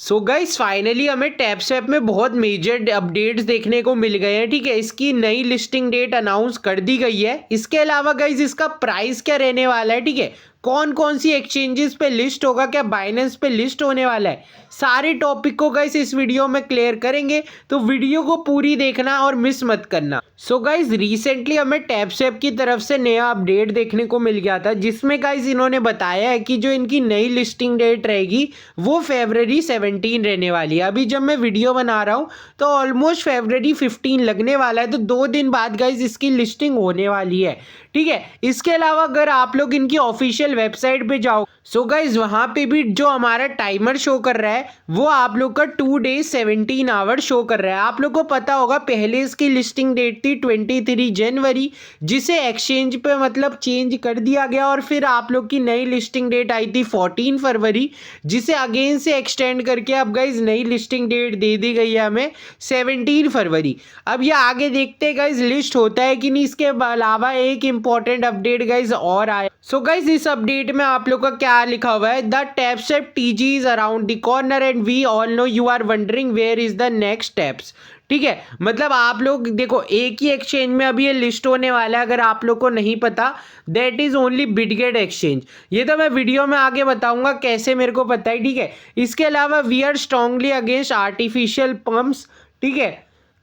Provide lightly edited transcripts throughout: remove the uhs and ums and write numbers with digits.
So guys finally हमें TapSwap में बहुत मेजर अपडेट्स देखने को मिल गए हैं। ठीक है, इसकी नई लिस्टिंग डेट अनाउंस कर दी गई है। इसके अलावा गाइस इसका प्राइस क्या रहने वाला है, ठीक है, कौन कौन सी एक्सचेंजेस पे लिस्ट होगा, क्या बाइनेंस पे लिस्ट होने वाला है, सारे टॉपिक को गाइस इस वीडियो में क्लियर करेंगे। तो वीडियो को पूरी देखना और मिस मत करना। सो गाइस रिसेंटली हमें टैपस्वैप की तरफ से नया अपडेट देखने को मिल गया था, जिसमें गाइस इन्होंने बताया है कि जो इनकी नई लिस्टिंग डेट रहेगी वो February 17 रहने वाली है। अभी जब मैं वीडियो बना रहा हूँ तो ऑलमोस्ट February 15 लगने वाला है, तो 2 दिन बाद गाइस इसकी लिस्टिंग होने वाली है। ठीक है, इसके अलावा अगर आप लोग इनकी ऑफिशियल वेबसाइट पे जाओ सो गाइज वहाँ पे भी जो हमारा टाइमर शो कर रहा है वो आप लोग का 2 days 17 आवर शो कर रहा है। आप लोग को पता होगा पहले इसकी लिस्टिंग डेट थी 23 जनवरी, जिसे एक्सचेंज पे मतलब चेंज कर दिया गया, और फिर आप लोग की नई लिस्टिंग डेट आई थी 14 फरवरी, जिसे अगेन से एक्सटेंड करके अब गाइज नई लिस्टिंग डेट दे दी गई है हमें 17 फरवरी। अब ये आगे देखते हैं गाइज लिस्ट होता है कि नहीं। इसके अलावा एक इंपॉर्टेंट अपडेट गाइज और आया। सो गाइज इस अपडेट में आप लोग का क्या लिखा हुआ है, the Tapswap TG is around the corner and we all know you are wondering where is the next steps. ठीक है, मतलब आप लोग देखो एक ही एक्सचेंज में अभी ये लिस्ट होने वाला है। अगर आप लोग को नहीं पता, that is only Bitget exchange. ये तो मैं वीडियो में आगे बताऊंगा कैसे मेरे को पता है। ठीक है, इसके अलावा we are strongly against artificial pumps. ठीक है,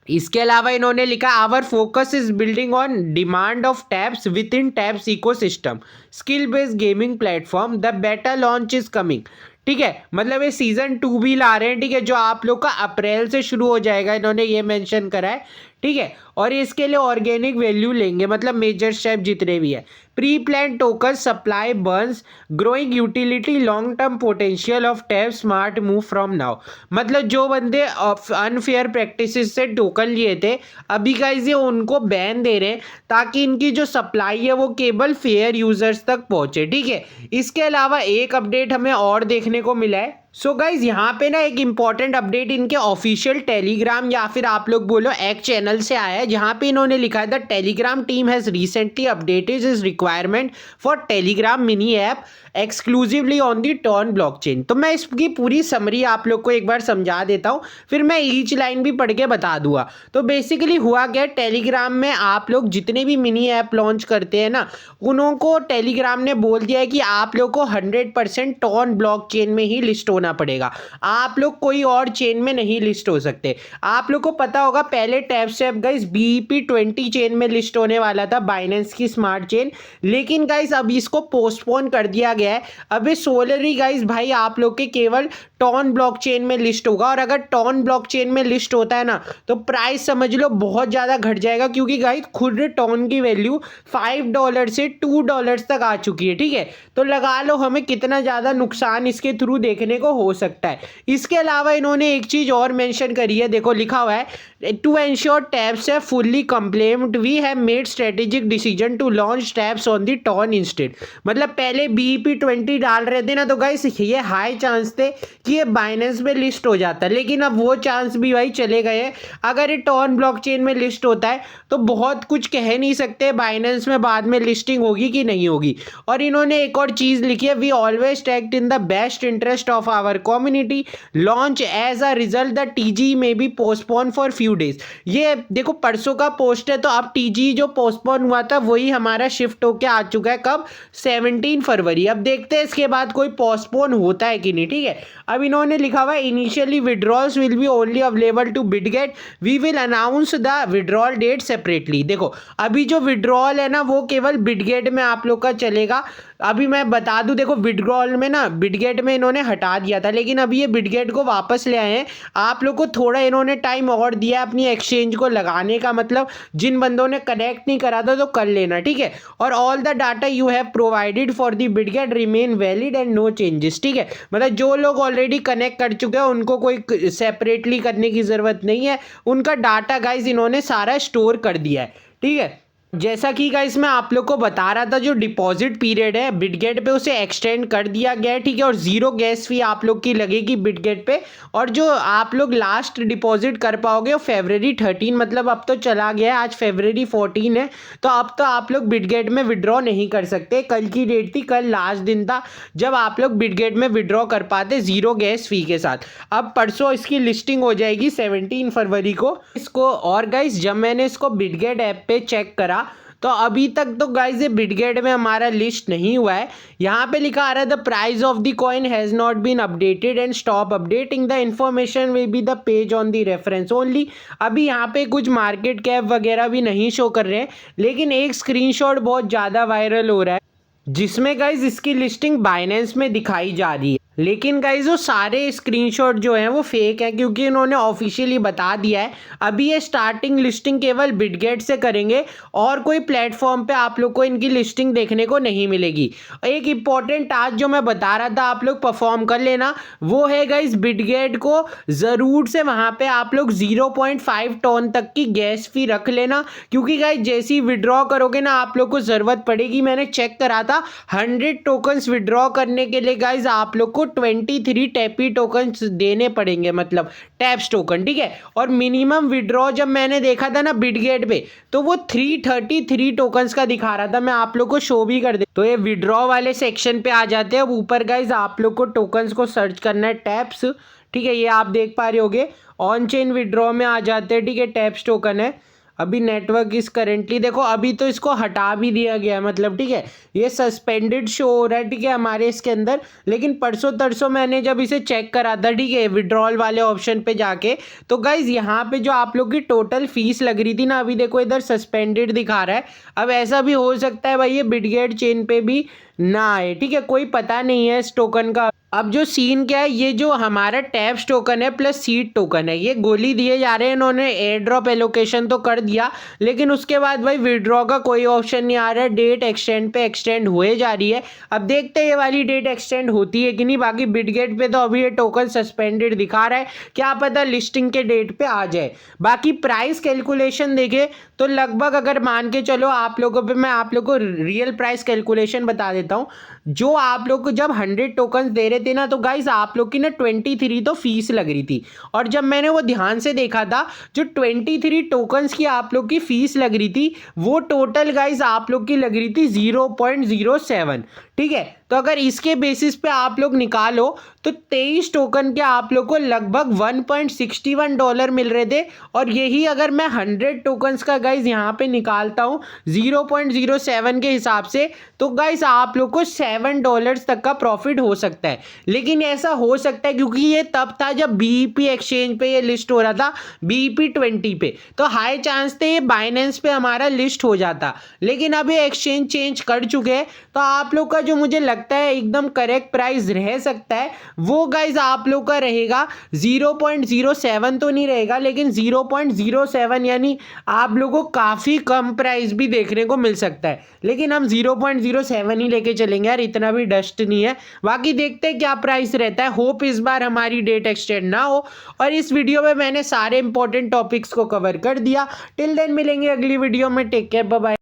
इसके अलावा इन्होंने लिखा our focus is building on demand of taps within taps ecosystem skill based gaming platform the beta launch is coming. ठीक है, मतलब ये सीजन 2 भी ला रहे हैं। ठीक है, जो आप लोग का अप्रैल से शुरू हो जाएगा, इन्होंने ये मेंशन करा है। ठीक है, और इसके लिए ऑर्गेनिक वैल्यू लेंगे, मतलब मेजर स्टेप जितने भी है। Pre plan token supply Burns growing utility long term potential of tap smart move from now. मतलब जो बंदे अनफेयर प्रैक्टिसेस से टोकन लिए थे, अभी गाइस ये उनको बैन दे रहे हैं ताकि इनकी जो सप्लाई है वो केवल फेयर यूजर्स तक पहुंचे। ठीक है, इसके अलावा एक अपडेट हमें और देखने को मिला है। सो गाइज यहाँ पे ना एक इंपॉर्टेंट अपडेट इनके ऑफिशियल टेलीग्राम या फिर आप लोग बोलो एक्स चैनल से आया है, जहाँ पे इन्होंने लिखा है the Telegram team has recently updated is requirement for Telegram mini app exclusively on the TON blockchain. तो मैं इसकी पूरी समरी आप लोग को एक बार समझा देता हूँ, फिर मैं ईच लाइन भी पढ़ के बता दूंगा। तो बेसिकली हुआ क्या, टेलीग्राम में आप लोग जितने भी मिनी ऐप लॉन्च करते हैं ना, उनको टेलीग्राम ने बोल दिया है कि आप लोग को 100% टॉन ब्लॉकचेन में ही लिस्ट होना पड़ेगा। आप लोग कोई और चेन में नहीं लिस्ट हो सकते। आप लोग को पता होगा पहले टैपस्वैप गाइस BEP20 चेन में लिस्ट होने वाला था, बाइनेंस की स्मार्ट चेन, लेकिन गाइस अब इसको पोस्टपोन कर दिया गया है। अब ये सोलरी गाइस भाई आप लोग के केवल टॉन ब्लॉकचेन में लिस्ट होगा, और अगर टॉन ब्लॉकचेन में लिस्ट होता है ना तो प्राइस समझ लो बहुत ज़्यादा घट जाएगा, क्योंकि गाइस खुद टॉन की वैल्यू $5 से $2 तक आ चुकी है। ठीक है, तो लगा लो हमें कितना ज़्यादा नुकसान इसके थ्रू देखने को हो सकता है। इसके अलावा इन्होंने एक चीज़ और मेंशन करी है, देखो लिखा हुआ है टू एंश्योर टैप्स है fully compliant we have made strategic decision to launch taps on the TON instead. मतलब पहले BEP20 डाल रहे थे ना, तो गाइस ये हाई चांस थे कि ये बाइनेंस में लिस्ट हो जाता है, लेकिन अब वो चांस भी भाई चले गए हैं। अगर ये टॉन ब्लॉकचेन में लिस्ट होता है तो बहुत कुछ कह नहीं सकते बाइनेंस में बाद में लिस्टिंग होगी कि नहीं होगी। और इन्होंने एक और चीज़ लिखी है, we always act in the best interest of our community launch as a result the TG में be postpone for few days. ये देखो परसों का पोस्ट है, तो अब TG जो पोस्टपोन हुआ था वही हमारा शिफ्ट होके आ चुका है कब, 17 फरवरी। अब देखते हैं इसके बाद कोई पोस्टपोन होता है कि नहीं। ठीक है, अब इन्होंने लिखा हुआ है initially withdrawals will be only available to Bitget, we will announce the withdrawal date separately. देखो अभी जो विड्रॉल है ना वो केवल बिटगेट में आप लोग का चलेगा। अभी मैं बता दूं, देखो विड्रॉल में ना बिटगेट में इन्होंने हटा दिया था, लेकिन अभी ये बिटगेट को वापस ले आए हैं। आप लोग को थोड़ा इन्होंने टाइम और दिया अपनी एक्सचेंज को लगाने का, मतलब जिन बंदों ने कनेक्ट नहीं करा था तो कर लेना। ठीक है, और all the data you have provided for the Bitget remain valid and no changes. ठीक है, मतलब जो लोग ऑलरेडी कनेक्ट कर चुके हैं उनको कोई सेपरेटली करने की ज़रूरत नहीं है, उनका डाटा गाइज इन्होंने सारा स्टोर कर दिया है। ठीक है, जैसा कि गाइस मैं आप लोग को बता रहा था, जो डिपॉजिट पीरियड है बिटगेट पे उसे एक्सटेंड कर दिया गया है, ठीक है। और 0 गैस फी आप लोग की लगेगी बिटगेट पे। और जो आप लोग लास्ट डिपॉजिट कर पाओगे वो February 13, मतलब अब तो चला गया है, आज February 14 है, तो अब तो आप लोग बिटगेट में विड्रॉ नहीं कर सकते। कल की डेट थी, कल लास्ट दिन था जब आप लोग बिटगेट में विड्रॉ कर पाते 0 गैस फी के साथ। अब परसों इसकी लिस्टिंग हो जाएगी 17 फरवरी को इसको। और गाइस जब मैंने इसको बिटगेट ऐप पे चेक करा तो अभी तक तो गाइस ये बिटगेट में हमारा लिस्ट नहीं हुआ है। यहाँ पे लिखा आ रहा है the price of the coin has not been updated and stop updating the information will be the page on the reference only. अभी यहाँ पे कुछ मार्केट कैप वगैरह भी नहीं शो कर रहे हैं, लेकिन एक स्क्रीनशॉट बहुत ज़्यादा वायरल हो रहा है जिसमें गाइज इसकी लिस्टिंग बाइनेंस में दिखाई जा रही है। लेकिन गाइज वो सारे स्क्रीनशॉट जो हैं वो फेक हैं, क्योंकि इन्होंने ऑफिशियली बता दिया है अभी ये स्टार्टिंग लिस्टिंग केवल बिटगेट से करेंगे और कोई प्लेटफॉर्म पे आप लोग को इनकी लिस्टिंग देखने को नहीं मिलेगी। एक इंपॉर्टेंट टास्क जो मैं बता रहा था आप लोग परफॉर्म कर लेना, वो है गाइज बिटगेट को ज़रूर से वहाँ पे आप लोग 0.5 टन तक की गैस फी रख लेना, क्योंकि गाइज जैसे ही विड्रॉ करोगे ना आप लोग को ज़रूरत पड़ेगी। मैंने चेक करा था 100 टोकन्स विड्रॉ करने के लिए गाइज आप लोग को 23 टैपी टोकन्स देने पड़ेंगे, मतलब टैप्स टोकन, ठीक है। और मिनिमम विड्रॉ जब मैंने देखा था ना बिटगेट पे तो वो 333 टोकन्स का दिखा रहा था। मैं आप लोग को शो भी कर दे, तो ये विड्रॉ वाले सेक्शन पे आ जाते हैं। अब ऊपर गाइज आप लोग को टोकन्स को सर्च करना है टैप्स, ठीक है, ये आप देख पा रहे होगे। ऑन चेन विड्रॉ में आ जाते हैं, ठीक है, टैप्स टोकन है। अभी नेटवर्क इस करेंटली देखो, अभी तो इसको हटा भी दिया गया, मतलब ठीक है ये सस्पेंडेड शो हो रहा है, ठीक है, हमारे इसके अंदर। लेकिन परसों तरसों मैंने जब इसे चेक करा था, ठीक है, विड्रॉल वाले ऑप्शन पे जाके, तो गाइज यहाँ पे जो आप लोग की टोटल फीस लग रही थी ना, अभी देखो इधर सस्पेंडेड दिखा रहा है। अब ऐसा भी हो सकता है भाई ये बिटगेट चेन पे भी ना आए, ठीक है, कोई पता नहीं है इस टोकन का। अब जो सीन क्या है, ये जो हमारा टैप्स टोकन है प्लस सीड टोकन है, ये गोली दिए जा रहे हैं इन्होंने। एयर ड्रॉप एलोकेशन तो कर दिया, लेकिन उसके बाद भाई विड्रॉ का कोई ऑप्शन नहीं आ रहा है। डेट एक्सटेंड पे एक्सटेंड हुए जा रही है। अब देखते हैं ये वाली डेट एक्सटेंड होती है कि नहीं। बाकी बिटगेट पे तो अभी ये टोकन सस्पेंडेड दिखा रहा है, क्या पता लिस्टिंग के डेट पे आ जाए। बाकी प्राइस कैलकुलेशन देखे तो लगभग अगर मान के चलो आप लोगों पे, मैं आप लोगों को रियल प्राइस कैलकुलेशन बता देता हूँ। जो आप लोग को जब 100 टोकन दे रहे थे ना, तो गाइज आप लोग की ना 23 तो फीस लग रही थी। और जब मैंने वो ध्यान से देखा था, जो 23 टोकन्स की आप लोग की फीस लग रही थी वो टोटल गाइज आप लोग की लग रही थी 0.07, ठीक है। तो अगर इसके बेसिस पे आप लोग निकालो तो 23 टोकन के आप लोग को लगभग $1.61 मिल रहे थे। और यही अगर मैं 100 टोकन्स का गाइज यहाँ पे निकालता हूँ 0.07 के हिसाब से, तो गाइज आप लोग को $7 तक का प्रॉफिट हो सकता है। लेकिन ऐसा हो सकता है क्योंकि ये तब था जब BEP एक्सचेंज पे ये लिस्ट हो रहा था, BEP 20 पे, तो हाई चांस थे ये बाइनेंस पे हमारा लिस्ट हो जाता। लेकिन अब ये एक्सचेंज चेंज कर चुके हैं, तो आप लोग का जो मुझे लगता है एकदम करेक्ट प्राइस रह सकता है वो गाइज आप लोग का रहेगा 0.07 तो नहीं रहेगा, लेकिन 0.07, यानी आप लोगों को काफ़ी कम प्राइस भी देखने को मिल सकता है। लेकिन हम 0.07 ही लेके चलेंगे यार, इतना भी डस्ट नहीं है। बाकी देखते हैं क्या प्राइस रहता है। होप इस बार हमारी डेट एक्सटेंड ना हो। और इस वीडियो में मैंने सारे इंपॉर्टेंट टॉपिक्स को कवर कर दिया। टिल देन मिलेंगे अगली वीडियो में। Take care, bye bye.